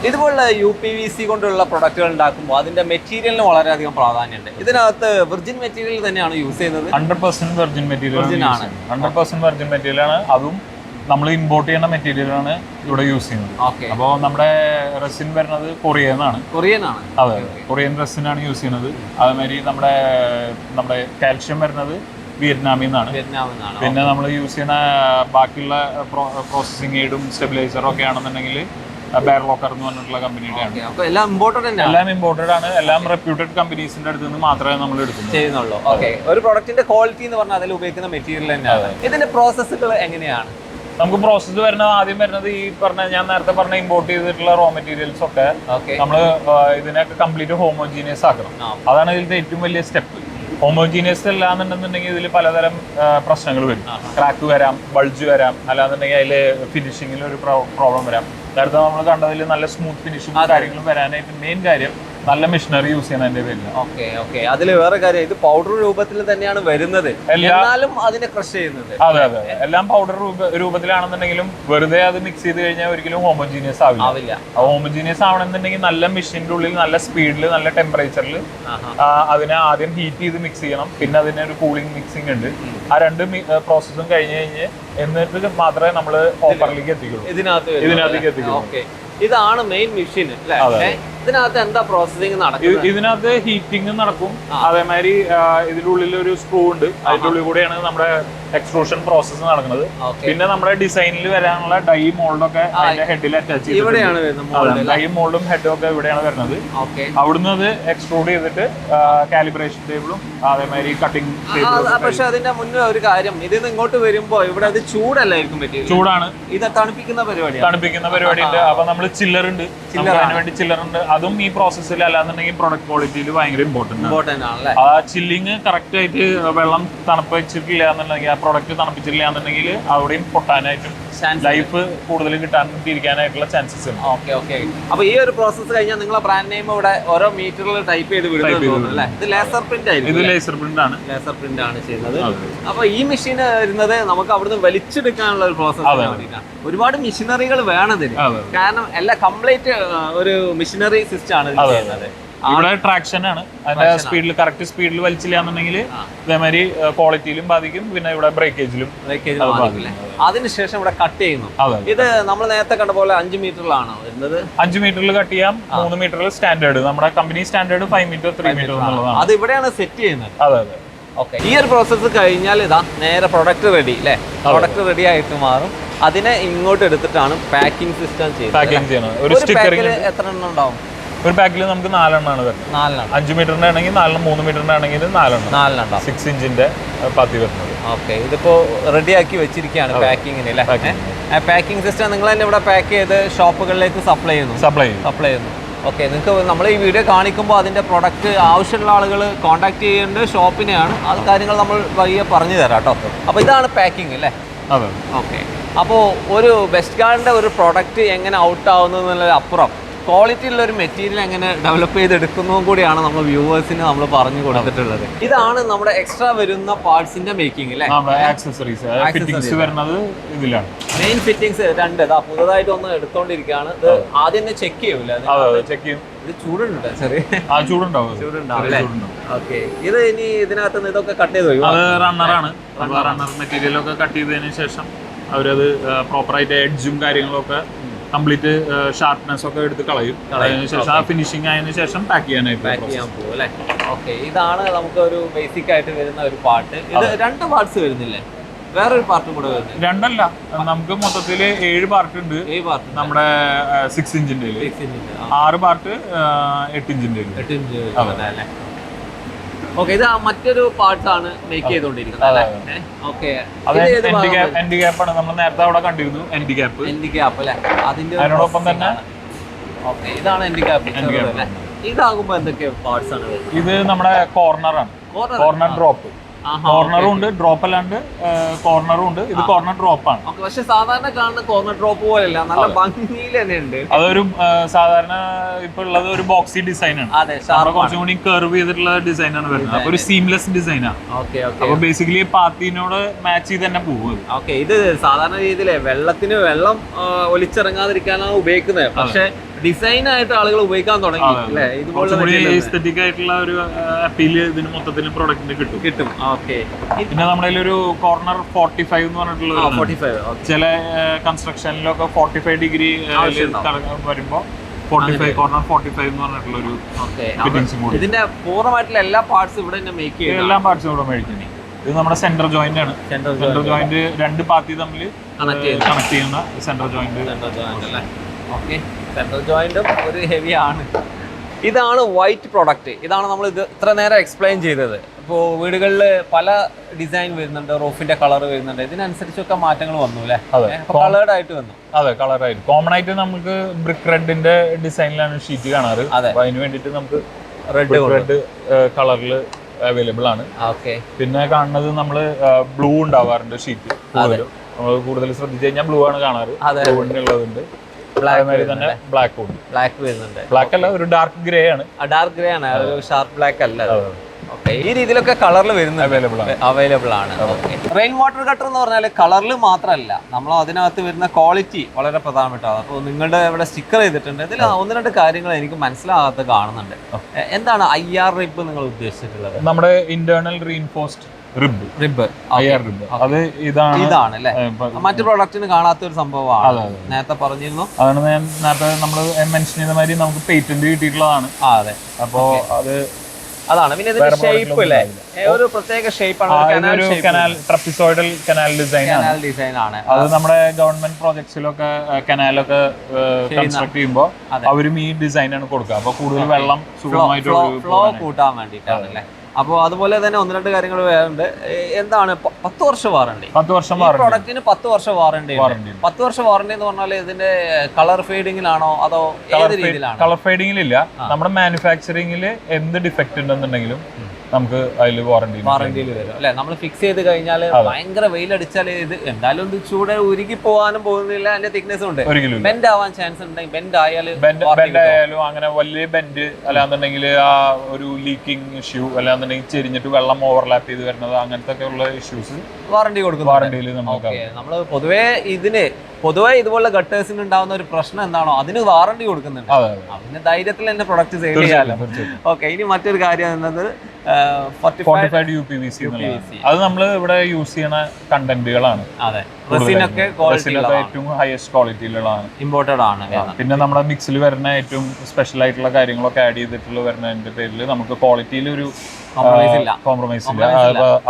ഇതുപോലുള്ള UPVC കൊണ്ടുള്ള പ്രൊഡക്റ്റുകൾ ഉണ്ടാക്കുമ്പോൾ അതിന്റെ മെറ്റീരിയലിന് വളരെയധികം പ്രാധാന്യമുണ്ട്. ഇതിനകത്ത് വെർജിൻ മെറ്റീരിയൽ തന്നെയാണ് യൂസ് ചെയ്യുന്നത്. 100% വെർജിൻ മെറ്റീരിയൽ ആണ്. 100% വെർജിൻ മെറ്റീരിയൽ ആണ്. അതും നമ്മൾ ഇമ്പോർട്ട് ചെയ്യുന്ന മെറ്റീരിയലാണ് ഇവിടെ യൂസ് ചെയ്യുന്നത്. അപ്പോൾ നമ്മുടെ റെസിൻ വരുന്നത് കൊറിയൻ ആണ്. അതെ, കൊറിയൻ റെസിൻ ആണ് യൂസ് ചെയ്യുന്നത്. അതേമാതിരി നമ്മുടെ കാൽഷ്യം വരുന്നത് വിയറ്റ്നാമിൽ നിന്നാണ്. പിന്നെ നമ്മൾ യൂസ് ചെയ്യുന്ന ബാക്കിയുള്ള പ്രോസസ്സിംഗ് എയ്ഡും സ്റ്റെബിലൈസറും ഒക്കെ ആണെന്നുണ്ടെങ്കിൽ ബെയർ ലോക്കർ എന്ന് പറഞ്ഞിട്ടുള്ള കമ്പനിയുടെ ആണ്. എല്ലാം ഇമ്പോർട്ടഡ് ആണ്. എല്ലാം റെപ്യൂട്ടഡ് കമ്പനീസിന്റെ അടുത്ത് നിന്ന് മാത്രമേ നമ്മൾ ചെയ്യുന്നുള്ളൂ. ഒരു പ്രൊഡക്റ്റിന്റെ ക്വാളിറ്റി എന്ന് പറഞ്ഞാൽ അതിൽ ഉപയോഗിക്കുന്ന മെറ്റീരിയൽ തന്നെയാണ്. ഇതിന്റെ പ്രോസസ്സുകൾ എങ്ങനെയാണ്? നമുക്ക് പ്രോസസ്സ് വരുന്നത് ആദ്യം വരുന്നത് ഈ ഞാൻ നേരത്തെ പറഞ്ഞ ഇമ്പോർട്ട് ചെയ്തിട്ടുള്ള റോ മെറ്റീരിയൽസ് ഒക്കെ നമ്മൾ ഇതിനൊക്കെ കംപ്ലീറ്റ് ഹോമോജീനിയസ് ആക്കണം. അതാണ് ഇതിന്റെ ഏറ്റവും വലിയ സ്റ്റെപ്പ്. ഹോമോജീനിയസ് അല്ലാന്നുണ്ടെന്നുണ്ടെങ്കിൽ ഇതിൽ പലതരം പ്രശ്നങ്ങൾ വരും. ക്രാക്ക് വരാം, ബൾജ് വരാം, അല്ലാന്നുണ്ടെങ്കിൽ അതിൽ ഫിനിഷിങ്ങിൽ ഒരു പ്രോബ്ലം വരാം. നേരത്തെ നമ്മൾ കണ്ടതിൽ നല്ല സ്മൂത്ത് ഫിനിഷിംഗ് കാര്യങ്ങളും വരാനായിട്ട് മെയിൻ കാര്യം നല്ല മെഷീനറി യൂസ് ചെയ്യുന്നതിന്റെ പേരിൽ. അതിൽ വേറെ കാര്യം, ഇത് പൗഡർ രൂപത്തിൽ തന്നെയാണ് വരുന്നത്, എന്നാലും അതിനെ ക്രഷ് ചെയ്യുന്നത്. അതെ, എല്ലാം പൗഡർ രൂപത്തിലാണെന്നുണ്ടെങ്കിലും വെറുതെ അത് മിക്സ് ചെയ്ത് കഴിഞ്ഞാൽ ഒരിക്കലും ഹോമോജീനിയസ് ആവില്ല. ഹോമോജീനിയസ് ആവണമെന്നുണ്ടെങ്കിൽ നല്ല മെഷീന്റെ ഉള്ളിൽ നല്ല സ്പീഡിൽ നല്ല ടെമ്പറേച്ചറിൽ അതിനെ ആദ്യം ഹീറ്റ് ചെയ്ത് മിക്സ് ചെയ്യണം. പിന്നെ അതിന് ഒരു കൂളിംഗ് മിക്സിംഗ് ഉണ്ട്. ആ 2 പ്രോസസ്സും കഴിഞ്ഞ് എന്നിട്ട് മാത്രമേ നമ്മൾ ഓഫറിലേക്ക് എത്തിക്കുള്ളൂ, ഇതിനകത്തേക്ക് എത്തിക്കുള്ളൂ. ഇതാണ് മെയിൻ മെഷീൻ അല്ലേ? ഇതിനകത്ത് എന്താ പ്രോസസ്സിംഗ് നടക്കുന്നത്? ഇതിനകത്ത് ഹീറ്റിംഗ് നടക്കും. അതേമാതിരി ഇതിന്റെ ഉള്ളിൽ ഒരു സ്ക്രൂ ഉണ്ട്. അതിന്റെ ഉള്ളിൽ കൂടെയാണ് നമ്മുടെ എക്സ്ട്രൂഷൻ പ്രോസസ്സ് നടക്കുന്നത്. പിന്നെ നമ്മുടെ ഡിസൈനിൽ വരാനുള്ള ഡൈ മോൾഡൊക്കെ അതിന്റെ ഹെഡിൽ അറ്റാച്ച് ചെയ്തിട്ടുണ്ട്. ഡൈ മോൾഡും ഹെഡും ഒക്കെ ഇവിടെയാണ് വരുന്നത്. അവിടുന്ന് അത് എക്സ്ട്രൂഡ് ചെയ്തിട്ട് കാലിബ്രേഷൻ ടേബിളും അതേമാതിരി കട്ടിംഗ് ടേബിളും. പക്ഷെ അതിന്റെ മുന്നേ ഒരു കാര്യം, ഇതിന് ഇങ്ങോട്ട് വരുമ്പോ ഇവിടെ അത് ചൂടല്ലായിരിക്കും പറ്റിയത്. ചൂടാണ്. ഇത് തണുപ്പിക്കുന്ന പരിപാടി ഉണ്ട്. അപ്പൊ നമ്മള് ചില്ലറുണ്ട്, അതിന് വേണ്ടി ചില്ലറുണ്ട്. അതും ഈ പ്രോസസ്സിൽ അല്ലാന്നുണ്ടെങ്കിൽ പ്രൊഡക്റ്റ് ക്വാളിറ്റിയിൽ ഭയങ്കര ഇമ്പോർട്ടന്റ് ആണല്ലേ. ആ ചില്ലിങ് കറക്റ്റ് ആയിട്ട് വെള്ളം തണുപ്പ് വെച്ചിട്ടില്ല എന്നുണ്ടെങ്കിൽ, ആ പ്രൊഡക്റ്റ് തണുപ്പിച്ചിട്ടില്ല എന്നുണ്ടെങ്കിൽ അവിടെയും പൊട്ടാനായിട്ടും ലൈഫ് കൂടുതൽ കിട്ടാണ്ടിരിക്കാനായിട്ടുള്ള ചാൻസസ് ഉണ്ട്. Okay okay. അപ്പൊ ഈ ഒരു പ്രോസസ്സ് കഴിഞ്ഞാൽ നിങ്ങളെ ബ്രാൻഡ് നെയിം ഇവിടെ ഓരോ മീറ്ററിൽ ടൈപ്പ് ചെയ്ത് വിടുന്നത്. ഇത് ലേസർ പ്രിന്റ് ആയിരിക്കും. ഇത് ലേസർ പ്രിന്റ് ആണ്. ലേസർ പ്രിന്റ് ആണ് ചെയ്യുന്നത്. അപ്പൊ ഈ മെഷീൻ വരുന്നത് നമുക്ക് അവിടുന്ന് വലിച്ചെടുക്കാനുള്ള ഒരു പ്രോസസ്സ്. ഒരുപാട് മെഷീനറികൾ വേണം ഇതിന്. കാരണം എല്ലാം കംപ്ലീറ്റ് ഒരു മെഷീനറി സിസ്റ്റം ആണ് ഇത് ചെയ്യുന്നത്. ഇവിടെ ട്രാക്ഷൻ ആണ്. അതിന്റെ സ്പീഡിൽ കറക്റ്റ് സ്പീഡിൽ വലിച്ചില്ല എന്നുണ്ടെങ്കിൽ ഇതേമാതിരി ക്വാളിറ്റിയിലും ബാധിക്കും, പിന്നെ ഇവിടെ ബ്രേക്കേജിലും ബാധിക്കും. അതിനുശേഷം ഇവിടെ കട്ട് ചെയ്യുന്നു. ഇത് നമ്മൾ നേരത്തെ കണ്ട പോലെ 5 മീറ്ററിലാണോ വരുന്നത്? 5 മീറ്ററിൽ കട്ട് ചെയ്യാം, 3 മീറ്ററിൽ സ്റ്റാൻഡേർഡ്. നമ്മുടെ കമ്പനി സ്റ്റാൻഡേർഡ് 5 മീറ്റർ 3 മീറ്റർ എന്നുള്ളതാണ്. അത് ഇവിടെയാണ് സെറ്റ് ചെയ്യുന്നത്. അതെ അതെ. ഓക്കെ. ഈ ഒരു പ്രോസസ്സ് കഴിഞ്ഞാൽ ഇതാ നേരെ പ്രൊഡക്റ്റ് റെഡി അല്ലേ? പ്രൊഡക്റ്റ് റെഡി ആയിട്ട് മാറും. അതിനെ ഇങ്ങോട്ട് എടുത്തിട്ടാണ് പാക്കിംഗ് സിസ്റ്റം ചെയ്യുന്നത്. ഒരു സ്റ്റിക്കറിൽ എത്ര എണ്ണം ഉണ്ടാവും? ഒരു പാക്കിൽ നമുക്ക് 4 എണ്ണമാണ് വരുന്നത്. 4 എണ്ണം. 5 മീറ്ററിന്റെ ആണെങ്കിൽ 4, 3 മീറ്ററിന്റെ ആണെങ്കിൽ 4 എണ്ണം. 4 എണ്ണം. 6 ഇഞ്ചിന്റെ പാത്തി വരുന്നത്. ഓക്കെ. ഇതിപ്പോ റെഡിയാക്കി വെച്ചിരിക്കുകയാണ് പാക്കിങ്ങിന് അല്ലേ? പാക്കിംഗ് സിസ്റ്റം നിങ്ങൾ തന്നെ ഇവിടെ പാക്ക് ചെയ്ത് ഷോപ്പുകളിലേക്ക് സപ്ലൈ ചെയ്യുന്നു. ഓക്കെ. നിങ്ങൾക്ക് നമ്മൾ ഈ വീഡിയോ കാണിക്കുമ്പോൾ അതിന്റെ പ്രൊഡക്റ്റ് ആവശ്യമുള്ള ആളുകൾ കോൺടാക്ട് ചെയ്യേണ്ട ഷോപ്പിനെയാണ്. അത് കാര്യങ്ങൾ നമ്മൾ വഴിയെ പറഞ്ഞു തരാം കേട്ടോ. അപ്പോൾ ഇതാണ് പാക്കിംഗ് അല്ലേ? അതെ. ഓക്കെ. അപ്പോൾ ഒരു വെസ്റ്റ് ഗാർഡിന്റെ ഒരു പ്രൊഡക്റ്റ് എങ്ങനെ ഔട്ട് ആവുന്നതിനുള്ള അപ്പുറം ക്വാളിറ്റി ഉള്ള ഒരു മെറ്റീരിയൽ എങ്ങനെ ഡെവലപ്പ് ചെയ്തെടുക്കുന്നതും കൂടിയാണ് നമ്മൾ വ്യൂവേഴ്സിന് നമ്മൾ പറഞ്ഞു കൊടുത്തിട്ടുള്ളത്. ഇതാണ് നമ്മുടെ എക്സ്ട്രാ വരുന്ന പാർട്സിന്റെ മേക്കിംഗ് അല്ലേ? ഫിറ്റിംഗ്സ് വരുന്നത് ഇതിലാണ്. മെയിൻ ഫിറ്റിംഗ്സ് 2 ഇതാ പുതുതായിട്ട് ഒന്ന് എടുത്തോണ്ടിരിക്കുകയാണ്. ഇത് ആദ്യം തന്നെ ചെക്ക് ചെയ്യൂല? ചെക്ക് ചെയ്യും. ഇത് ചൂടുണ്ട് ചെറിയ ചൂടുണ്ടാവും. ഓക്കെ. ഇത് ഇനി ഇതിനകത്ത് ഇതൊക്കെ കട്ട് ചെയ്ത് അത് റണ്ണറാണ്. റണ്ണർ മെറ്റീരിയലൊക്കെ കട്ട് ചെയ്തതിന് ശേഷം അവരത് പ്രോപ്പറായിട്ട് എഡ്ജും കാര്യങ്ങളൊക്കെ കംപ്ലീറ്റ് ഷാർപ്നെസ് ഒക്കെ എടുത്ത് കളയും. അതിനുശേഷം ആ ഫിനിഷിംഗ് ആയതിനു ശേഷം പാക്ക് ചെയ്യാൻ പോകും അല്ലേ? ഓക്കെ. ഇതാണ് നമുക്ക് ഒരു ബേസിക് ആയിട്ട് വരുന്ന ഒരു പാർട്ട്. ഇത് 2 പാർട്സ് വരുന്നില്ലേ? വേറൊരു പാർട്ടും കൂടെ വരുന്നത്? 2 അല്ല, നമുക്ക് മൊത്തത്തിൽ 7 പാർട്ട് ഉണ്ട്. നമ്മുടെ 6 ഇഞ്ചിന്റെ 6 പാർട്ട് 8 ഇഞ്ചിന്റെ 8 ഇഞ്ച് അല്ലേ? ഓക്കെ. ഇത് മറ്റൊരു പാർട്ടാണ് മേക്ക് ചെയ്തുകൊണ്ടിരിക്കുന്നത്. ഓക്കെ. എൻഡ് ക്യാപ്പ് ആണ്. നമ്മൾ നേരത്തെ അവിടെ കണ്ടിരുന്നു എൻഡ് ക്യാപ്പ് അല്ലേ? അതിനോടൊപ്പം തന്നെ ഇതാണ് എൻഡ് ക്യാപ്പ്. ഇതാകുമ്പോ എന്തൊക്കെ പാർട്സ് ആണ്? ഇത് നമ്മുടെ കോർണറാണ്. Corner drop. കോർണറും ഉണ്ട്, ഡ്രോപ്പ് അല്ലാണ്ട് കോർണറും ഉണ്ട്. ഇത് കോർണർ ഡ്രോപ്പ് ആണ്. പക്ഷെ സാധാരണ കാണുന്ന കോർണർ ഡ്രോപ്പ് പോലെയല്ല, നല്ല ഭംഗിയിൽ തന്നെ ഉണ്ട്. അതൊരു സാധാരണ ഇപ്പൊ ഉള്ളത് ഒരു ബോക്സി ഡിസൈൻ ആണ്. കുറച്ചും കൂടി കർവ് ചെയ്തിട്ടുള്ള ഡിസൈൻ ആണ് വരുന്നത്. അപ്പൊ ഒരു സീംലെസ് ഡിസൈൻ ആണ്. അപ്പൊ ബേസിക്കലി പാത്തിനോട് മാച്ച് ചെയ്ത് തന്നെ പോകും. ഓക്കെ. ഇത് സാധാരണ രീതിയിലെ വെള്ളം ഒലിച്ചിറങ്ങാതിരിക്കാനാണ് ഉപയോഗിക്കുന്നത്. പക്ഷെ ഡിസൈൻ ആയിട്ട് ആളുകൾ ഉപയോഗിക്കാൻ തുടങ്ങി അല്ലേ? ഇതുപോലെ എസ്തെറ്റിക് ആയിട്ടുള്ള ഒരു അപ്പീല് ഇതിന് മൊത്തത്തിൽ പ്രൊഡക്റ്റിന് കിട്ടും. ഓക്കെ. പിന്നെ നമ്മുടെ ഒരു കോർണർ 45 എന്ന് പറഞ്ഞിട്ടുള്ള ചില കൺസ്ട്രക്ഷനിലൊക്കെ 45 ഡിഗ്രി വരുമ്പോ 45 കോർണർ 45 എന്ന് പറഞ്ഞിട്ടുള്ള ഒരു ഫിറ്റിംഗ്സും കൂടി. ഇതിന്റെ പൂർണ്ണമായിട്ടുള്ള എല്ലാ പാർട്സും ഇവിടെ തന്നെ മേക്ക് ചെയ്യും. എല്ലാ പാർട്സും ഇവിടെ മേടിക്കുന്നു. ഇത് നമ്മുടെ സെന്റർ ജോയിന്റ് ആണ്. സെന്റർ ജോയിന്റ് 2 പാത്തി തമ്മിൽ കണക്ട് ചെയ്യുന്ന സെന്റർ ജോയിന്റ്. ഓക്കെ. സെൻട്രൽ ജോയിന്റും ഒരു ഹെവി ആണ്. ഇതാണ് വൈറ്റ് പ്രൊഡക്റ്റ്. ഇതാണ് നമ്മൾ ഇത് ഇത്ര നേരം എക്സ്പ്ലെയിൻ ചെയ്തത്. ഇപ്പോൾ വീടുകളിൽ പല ഡിസൈൻ വരുന്നുണ്ട്, റൂഫിന്റെ കളർ വരുന്നുണ്ട്. ഇതിനനുസരിച്ചൊക്കെ മാറ്റങ്ങൾ വന്നു അല്ലേ? കളേർഡ് ആയിട്ട് വന്നു. അതെ, കളറായിട്ട്. കോമൺ ആയിട്ട് നമുക്ക് ബ്രിക്ക് റെഡിന്റെ ഡിസൈനിലാണ് ഷീറ്റ് കാണാറ്. അപ്പൊ അതിന് വേണ്ടിയിട്ട് നമുക്ക് റെഡ് കളറിൽ അവൈലബിൾ ആണ്. ഓക്കെ. പിന്നെ കാണുന്നത് നമ്മള് ബ്ലൂ ഉണ്ടാവാറുണ്ട് ഷീറ്റ്. കൂടുതൽ ശ്രദ്ധിച്ചു കഴിഞ്ഞാൽ ബ്ലൂ ആണ് കാണാറ്. ബ്ലൂവിനുള്ളതുണ്ട്. തന്നെ ബ്ലാക്ക് വരുന്നുണ്ട്. ബ്ലാക്ക് അല്ല, ഒരു ഡാർക്ക് ഗ്രേ ആണ്. ഡാർക്ക് ഗ്രേ ആണ്, ഒരു ഷാർപ്പ് ബ്ലാക്ക് അല്ല. ഓക്കെ. ഈ രീതിയിലൊക്കെ കളറിൽ വരുന്നത് അവൈലബിൾ ആണ്. റെയിൻ വാട്ടർ കട്ടർ എന്ന് പറഞ്ഞാൽ കളറിൽ മാത്രമല്ല, നമ്മൾ അതിനകത്ത് വരുന്ന ക്വാളിറ്റി വളരെ പ്രധാനപ്പെട്ടതാണ്. അപ്പോൾ നിങ്ങളുടെ ഇവിടെ സ്റ്റിക്കർ ചെയ്തിട്ടുണ്ട്. ഇതിൽ 1-2 കാര്യങ്ങൾ എനിക്ക് മനസ്സിലാകാത്ത കാണുന്നുണ്ട്. എന്താണ് IR റിബ് നിങ്ങൾ ഉദ്ദേശിച്ചിട്ടുള്ളത്? നമ്മുടെ ഇന്റേണൽ റീഇൻഫോഴ്സ്ഡ് റിബ്. അത് ഇതാണ് അല്ലേ? മറ്റു പ്രൊഡക്റ്റിന് കാണാത്ത ഒരു സംഭവമാണ്. നേരത്തെ പറഞ്ഞിരുന്നു. അതാണ് ഞാൻ നേരത്തെ നമ്മൾ മെൻഷൻ ചെയ്ത മാതിരി നമുക്ക് പേറ്റന്റ് കിട്ടിയിട്ടുള്ളതാണ്. അതെ. അപ്പോ അതാണ്. പിന്നെ ഇതിന്റെ ഷേപ്പ് അല്ലേ, ഒരു പ്രത്യേക ഷേപ്പാണ്. കനാൽ ട്രപ്പിസോയിഡൽ കനാൽ ഡിസൈൻ ആണ്. അത് നമ്മുടെ ഗവൺമെന്റ് പ്രോജക്ട്സിലൊക്കെ കനാലൊക്കെ കൺസ്ട്രക്ട് ചെയ്യുമ്പോൾ അവരും ഈ ഡിസൈൻ ആണ് കൊടുക്കുക. അപ്പൊ കൂടുതൽ വെള്ളം സുഗമമായിട്ട് ഫ്ലോ കൂട്ടാൻ വേണ്ടിയിട്ടാണ് അല്ലേ? അപ്പോൾ അതുപോലെ തന്നെ ഒന്ന് രണ്ട് കാര്യങ്ങൾ വേറുണ്ട്. എന്താണ് 10 വർഷം വാറണ്ടി? 10 വർഷം വാറണ്ടി. പ്രൊഡക്റ്റിന് 10 വർഷം വാറണ്ടി. 10 വർഷം വാറണ്ടി എന്ന് പറഞ്ഞാൽ ഇതിന്റെ കളർ ഫെയ്ഡിങ്ങിലാണോ അതോ ഏത് രീതിയിലാണ്? കളർ ഫെയ്ഡിങ്ങിലില്ല. നമ്മുടെ മാനുഫാക്ചറിംഗിൽ എന്ത് ഡിഫക്റ്റ് ഉണ്ടെന്നുണ്ടെങ്കിലും നമുക്ക് അതിൽ വാറണ്ടിയിൽ വരും അല്ലെ. നമ്മൾ ഫിക്സ് ചെയ്ത് കഴിഞ്ഞാൽ ഭയങ്കര വെയിലടിച്ചാൽ ഇത് എന്തായാലും ഇത് ചൂട് ഉരുകി പോകാനും പോകുന്നില്ല. അതിന്റെ തിക്നെസ് ഉണ്ട്, ബെൻഡ് ആവാൻ ചാൻസ് ഉണ്ടെങ്കിൽ ബെൻഡ് ആയാലും അങ്ങനെ വലിയ ബെൻഡ് അല്ലാന്നുണ്ടെങ്കിൽ ആ ഒരു ലീക്കിംഗ് ഇഷ്യൂ അല്ലാന്നുണ്ടെങ്കിൽ ചെരിഞ്ഞിട്ട് വെള്ളം ഓവർലാപ്പ് ചെയ്ത് വരുന്നത് അങ്ങനത്തെ ഒക്കെ ഉള്ള ഇഷ്യൂസ് വാറണ്ടി കൊടുക്കും. വാറണ്ടിയിൽ നമുക്ക് നമ്മൾ പൊതുവേ ഇതുപോലെ ഗട്ടേഴ്സിന് ഉണ്ടാവുന്ന ഒരു പ്രശ്നം എന്താണോ അതിന് വാറണ്ടി കൊടുക്കുന്നുണ്ട്. അതിന് ധൈര്യത്തിൽ തന്നെ പ്രൊഡക്റ്റ് സെയിൽ ചെയ്യാമല്ലോ. ഓക്കെ, ഇനി മറ്റൊരു കാര്യം എന്നത് 45 UPVC അത് നമ്മൾ ഇവിടെ യൂസ് ചെയ്യുന്ന കണ്ടന്റുകളാണ്. അതെ, റെസിനൊക്കെ ഏറ്റവും ഹയസ്റ്റ് ക്വാളിറ്റിയിലുള്ളതാണ്, ഇമ്പോർട്ടഡ് ആണ്. പിന്നെ നമ്മുടെ മിക്സിൽ വരുന്ന ഏറ്റവും സ്പെഷ്യൽ ആയിട്ടുള്ള കാര്യങ്ങളൊക്കെ ആഡ് ചെയ്തിട്ടുള്ള വരുന്നതിന്റെ പേരിൽ നമുക്ക് ക്വാളിറ്റിയിൽ ഒരു കോംപ്രമൈസ് ഇല്ല.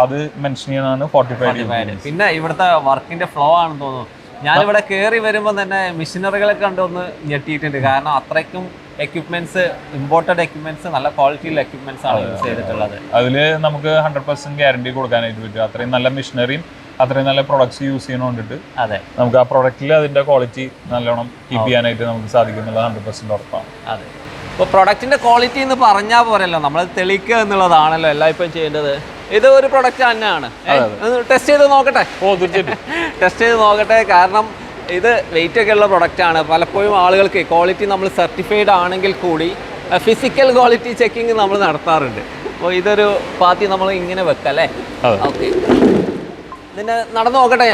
അത് മെൻഷൻ ചെയ്യുന്നതാണ് 45. പിന്നെ ഇവിടുത്തെ വർക്കിന്റെ ഫ്ലോ ആണെന്ന് തോന്നുന്നു. ഞാനിവിടെ കയറി വരുമ്പോൾ തന്നെ മെഷീനറികളെ കണ്ടൊന്ന് ഞെട്ടിയിട്ടുണ്ട്. കാരണം അത്രയ്ക്കും എക്യുപ്മെന്റ്സ്, ഇമ്പോർട്ടഡ് എക്യുപ്മെന്റ്സ്, നല്ല ക്വാളിറ്റിയുള്ള എക്യുപ്മെന്റ്സ് ആണ് യൂസ് ചെയ്തിട്ടുള്ളത്. അതില് നമുക്ക് 100% ഗ്യാരണ്ടി കൊടുക്കാനായിട്ട് പറ്റും. അത്രയും നല്ല മെഷീനറിയും അത്രയും നല്ല പ്രൊഡക്ട്സ് യൂസ് ചെയ്യുന്നതുകൊണ്ടിട്ട് അതെ, നമുക്ക് ആ പ്രൊഡക്റ്റിൽ അതിന്റെ ക്വാളിറ്റി നല്ലോണം കീപ്പ് ചെയ്യാനായിട്ട് നമുക്ക് സാധിക്കുന്നുള്ളത് 100% ഉറപ്പാണ്. അതെ, ഇപ്പോൾ പ്രൊഡക്റ്റിന്റെ ക്വാളിറ്റി എന്ന് പറഞ്ഞാൽ പോരല്ലോ, നമ്മൾ തെളിയിക്കുക എന്നുള്ളതാണല്ലോ എല്ലാം ഇപ്പം ചെയ്യേണ്ടത്. ഇത് ഒരു പ്രൊഡക്റ്റ് തന്നെയാണ്. ടെസ്റ്റ് ചെയ്ത് നോക്കട്ടെ. ടെസ്റ്റ് ചെയ്ത് നോക്കട്ടെ. കാരണം ഇത് വെയിറ്റ് ഒക്കെ ഉള്ള പ്രൊഡക്റ്റാണ്. പലപ്പോഴും ആളുകൾക്ക് ക്വാളിറ്റി നമ്മൾ സർട്ടിഫൈഡ് ആണെങ്കിൽ കൂടി ഫിസിക്കൽ ക്വാളിറ്റി ചെക്കിങ് നമ്മൾ നടത്താറുണ്ട്. അപ്പോൾ ഇതൊരു പാത്തി നമ്മൾ ഇങ്ങനെ വെക്കാം അല്ലേ? ഓക്കെ, ഇതിന് നടന്നു നോക്കട്ടെ.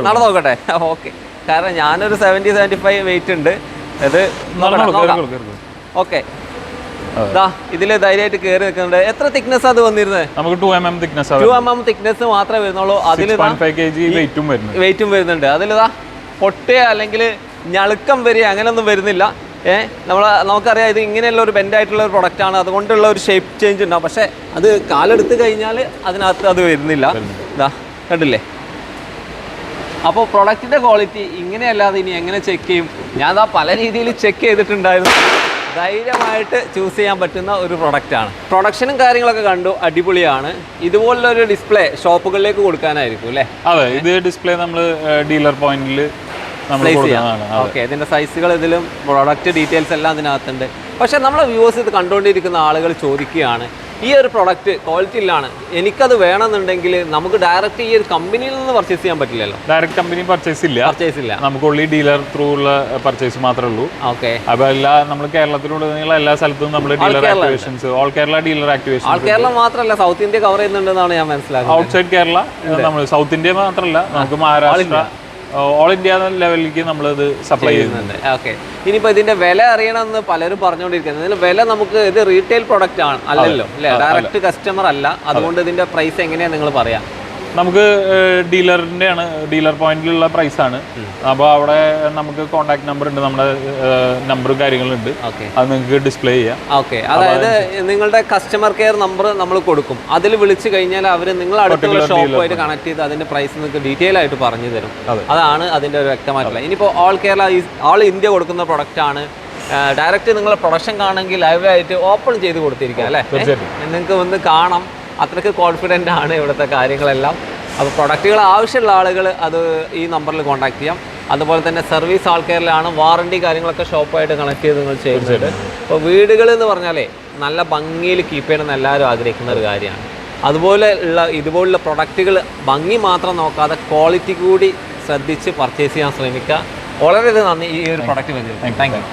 നടന്നു നോക്കട്ടെ. ഓക്കെ, കാരണം ഞാനൊരു 70-75 വെയിറ്റ് ഉണ്ട്. ഇത് ഓക്കെ, ഇതില് ധൈര്യമായിട്ട് കയറി നിൽക്കുന്നുണ്ട്. എത്ര തിക്നെസ് അത് വന്നിരുന്നത്? നമുക്ക് 2 mm തിക്നെസ് മാത്രമേ വരുന്നുള്ളൂ. അതിൽ വെയിറ്റും വരുന്നുണ്ട്. അതിലിതാ പൊട്ടുക അല്ലെങ്കിൽ ഞളുക്കം വരിക അങ്ങനെയൊന്നും വരുന്നില്ല. നമുക്കറിയാം ഇത് ഇങ്ങനെയുള്ള ഒരു ബെൻഡായിട്ടുള്ള ഒരു പ്രൊഡക്റ്റ് ആണ്, അതുകൊണ്ടുള്ള ഒരു ഷേപ്പ് ചേഞ്ച് ഉണ്ടാവും. പക്ഷെ അത് കാലെടുത്ത് കഴിഞ്ഞാൽ അതിനകത്ത് അത് വരുന്നില്ല. ഇതാ കണ്ടില്ലേ? അപ്പോൾ പ്രൊഡക്റ്റിൻ്റെ ക്വാളിറ്റി ഇങ്ങനെയല്ലാതെ ഇനി എങ്ങനെ ചെക്ക് ചെയ്യും? ഞാൻ പല രീതിയിൽ ചെക്ക് ചെയ്തിട്ടുണ്ടായിരുന്നു. ധൈര്യമായിട്ട് ചൂസ് ചെയ്യാൻ പറ്റുന്ന ഒരു പ്രൊഡക്റ്റാണ്. പ്രൊഡക്ഷനും കാര്യങ്ങളൊക്കെ കണ്ടു, അടിപൊളിയാണ്. ഇതുപോലുള്ളൊരു ഡിസ്പ്ലേ ഷോപ്പുകളിലേക്ക് കൊടുക്കാനായിരിക്കും അല്ലേ? അതെ, ഇത് ഡിസ്പ്ലേ നമ്മൾ ഡീലർ പോയിന്റിൽ പ്ലേസ് ചെയ്യാം. ഓക്കെ, ഇതിൻ്റെ സൈസുകൾ ഇതിലും പ്രൊഡക്റ്റ് ഡീറ്റെയിൽസ് എല്ലാം ഇതിനകത്തുണ്ട്. പക്ഷേ നമ്മളെ വ്യൂവേഴ്സ് ഇത് കണ്ടുകൊണ്ടിരിക്കുന്ന ആളുകൾ ചോദിക്കുകയാണ്, ഈ ഒരു പ്രൊഡക്റ്റ് ക്വാളിറ്റി ഇല്ലാണ്, എനിക്കത് വേണമെന്നുണ്ടെങ്കിൽ നമുക്ക് ഡയറക്റ്റ് ഈ ഒരു കമ്പനിയിൽ നിന്ന് പർച്ചേസ് ചെയ്യാൻ പറ്റില്ലല്ലോ? ഡയറക്റ്റ് കമ്പനി പർച്ചേസ് ഇല്ല, നമുക്ക് ഉള്ളി ഡീലർ ത്രൂ ഉള്ള പർച്ചേസ് മാത്രമേ ഉള്ളൂ. ഓക്കെ, അപ്പോൾ നമ്മൾ കേരളത്തിലുള്ള എല്ലാ സ്ഥലത്തും നമ്മൾ dealer activations, all Kerala dealer activation. All Kerala മാത്രമല്ല, സൗത്ത് ഇന്ത്യ കവർ ചെയ്യുന്നുണ്ടെന്നാണ് ഞാൻ മനസ്സിലാക്കുന്നത്. ഔട്ട്സൈഡ് കേരള നമ്മൾ സൗത്ത് ഇന്ത്യ മാത്രമല്ല, നമുക്ക് മഹാരാഷ്ട്ര, ഓൾ ഇന്ത്യ ലെവലിലേക്ക് നമ്മളിത് സപ്ലൈ ചെയ്യുന്നുണ്ട്. ഓക്കെ, ഇനിയിപ്പോൾ ഇതിന്റെ വില അറിയണമെന്ന് പലരും പറഞ്ഞുകൊണ്ടിരിക്കുന്നത്. ഇതിന് വില നമുക്ക് ഇത് റീറ്റെയിൽ പ്രൊഡക്റ്റ് ആണ് അല്ലല്ലോ അല്ലേ? ഡയറക്റ്റ് കസ്റ്റമർ അല്ല. അതുകൊണ്ട് ഇതിന്റെ പ്രൈസ് എങ്ങനെയാണ് നിങ്ങൾ പറയാം? നമുക്ക് ഡീലറിന്റെ ആണ്, ഡീലർ പോയിന്റിലുള്ള പ്രൈസ് ആണ്. അപ്പോൾ അവിടെ നമുക്ക് കോൺടാക്ട് നമ്പർ ഉണ്ട്, നമ്മുടെ നമ്പറും കാര്യങ്ങളുണ്ട്, അത് നിങ്ങൾക്ക് ഡിസ്പ്ലേ ചെയ്യാം. ഓക്കെ, അതായത് നിങ്ങളുടെ കസ്റ്റമർ കെയർ നമ്പർ നമ്മൾ കൊടുക്കും. അതിൽ വിളിച്ചു കഴിഞ്ഞാൽ അവർ നിങ്ങൾ അടുത്തുള്ള ഷോപ്പുമായിട്ട് കണക്ട് ചെയ്ത് അതിന്റെ പ്രൈസ് നിങ്ങൾക്ക് ഡീറ്റെയിൽ ആയിട്ട് പറഞ്ഞു തരും. അതാണ് അതിന്റെ ഒരു വ്യക്തമായിട്ടുള്ള. ഇനിയിപ്പോൾ ഓൾ കേരള, ഓൾ ഇന്ത്യ കൊടുക്കുന്ന പ്രൊഡക്റ്റ് ആണ്. ഡയറക്റ്റ് നിങ്ങൾ പ്രൊഡക്ഷൻ കാണുമെങ്കിൽ ലൈവായിട്ട് ഓപ്പൺ ചെയ്ത് കൊടുത്തിരിക്കുക അല്ലേ? നിങ്ങൾക്ക് വന്ന് കാണാം. അത്രയ്ക്ക് കോൺഫിഡൻ്റ് ആണ് ഇവിടുത്തെ കാര്യങ്ങളെല്ലാം. അപ്പോൾ പ്രൊഡക്റ്റുകൾ ആവശ്യമുള്ള ആളുകൾ അത് ഈ നമ്പറിൽ കോൺടാക്ട് ചെയ്യാം. അതുപോലെ തന്നെ സർവീസ് ആൾക്കാരിലാണ്, വാറണ്ടി കാര്യങ്ങളൊക്കെ ഷോപ്പായിട്ട് കണക്ട് ചെയ്ത് നിങ്ങൾ ചെയ്യുന്നുണ്ട്. അപ്പോൾ വീടുകൾ എന്ന് പറഞ്ഞാലേ നല്ല ഭംഗിയിൽ കീപ്പ് ചെയ്യണമെന്ന് എല്ലാവരും ആഗ്രഹിക്കുന്ന ഒരു കാര്യമാണ്. ഇതുപോലുള്ള പ്രൊഡക്റ്റുകൾ ഭംഗി മാത്രം നോക്കാതെ ക്വാളിറ്റി കൂടി ശ്രദ്ധിച്ച് പർച്ചേസ് ചെയ്യാൻ ശ്രമിക്കുക. വളരെ നന്ദി ഈ ഒരു പ്രൊഡക്റ്റ് വരുന്നത്. Thank you.